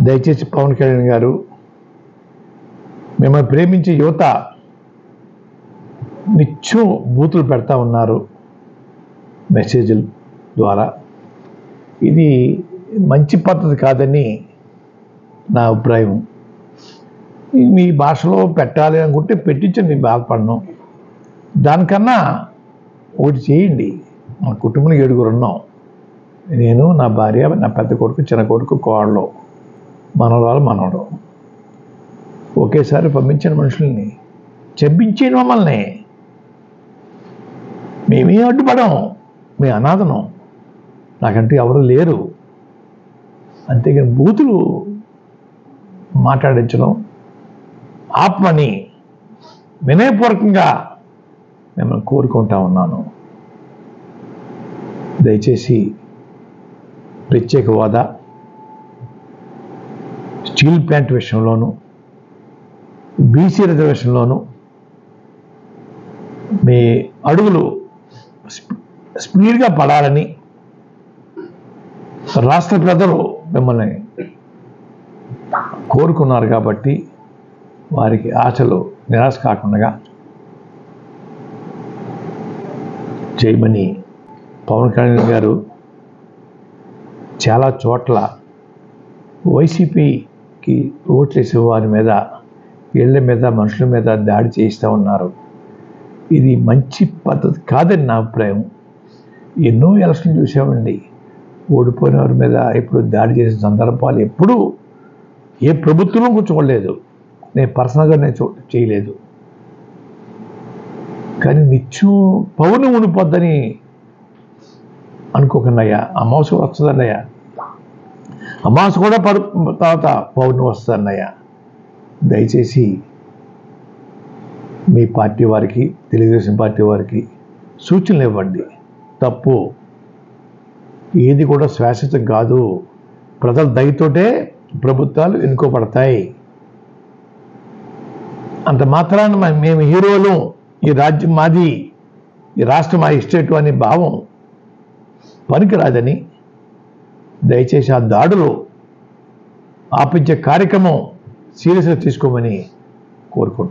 దయచేసి పవన్ కళ్యాణ్ గారు, మిమ్మల్ని ప్రేమించే యువత నిత్యం బూతులు పెడతా ఉన్నారు మెసేజ్ల ద్వారా. ఇది మంచి పద్ధతి కాదని నా అభిప్రాయం. మీ భాషలో పెట్టాలి అనుకుంటే పెట్టించండి, బాధపడను. దానికన్నా ఒకటి చేయండి. మా కుటుంబంలో 7 ఉన్నాం. నేను, నా భార్య, నా పెద్ద కొడుకు, చిన్న కొడుకు, కోడలు, మనవరాలు, మనవడు. ఒకేసారి పంపించిన మనుషుల్ని చెప్పించేయండి మమ్మల్ని. మేమే అడ్డుపడం, మీ అనాథనం, నాకంటే ఎవరు లేరు. అంతేగాని బూతులు మాట్లాడించడం ఆత్మని వినయపూర్వకంగా మిమ్మల్ని కోరుకుంటా ఉన్నాను. దయచేసి ప్రత్యేక హోదా, స్టీల్ ప్లాంట్ విషయంలోనూ, బీసీ రిజర్వేషన్లోనూ మీ అడుగులు స్పీడ్గా పడాలని రాష్ట్ర ప్రజలు మిమ్మల్ని కోరుకున్నారు. కాబట్టి వారికి ఆశలు నిరాశ కాకుండా చేయమని పవన్ కళ్యాణ్ గారు చాలా చోట్ల వైసీపీకి ఓట్లేసే వారి మీద, ఇళ్ల మీద, మనుషుల మీద దాడి చేస్తూ ఉన్నారు. ఇది మంచి పద్ధతి కాదని నా అభిప్రాయం. ఎన్నో ఎలక్షన్ చూసామండి. ఓడిపోయిన వారి మీద ఇప్పుడు దాడి చేసిన సందర్భాలు ఎప్పుడూ ఏ ప్రభుత్వంలో కూర్చోలేదు. నేను పర్సనల్గా చేయలేదు. కానీ నిత్యం పౌర్ణమి ఉండిపోద్దని అనుకోకుండాయ్యా. అమావాస వస్తుందన్నయ్యా, అమావాస కూడా తర్వాత పౌర్ణమి వస్తుందన్నయ్యా. దయచేసి మీ పార్టీ వారికి, తెలుగుదేశం పార్టీ వారికి సూచనలు ఇవ్వండి. తప్పు ఏది కూడా శాశ్వతం కాదు. ప్రజల దయతోటే ప్రభుత్వాలు ఎన్నుకోబడతాయి. అంత మాత్రాన మేము హీరోలు, ఈ రాజ్యం మాది, ఈ రాష్ట్రం మా ఇస్టేటు అనే భావం పనికిరాదని దయచేసి ఆ దాడులు ఆపించే కార్యక్రమం సీరియస్గా తీసుకోమని కోరుకుంటున్నాను.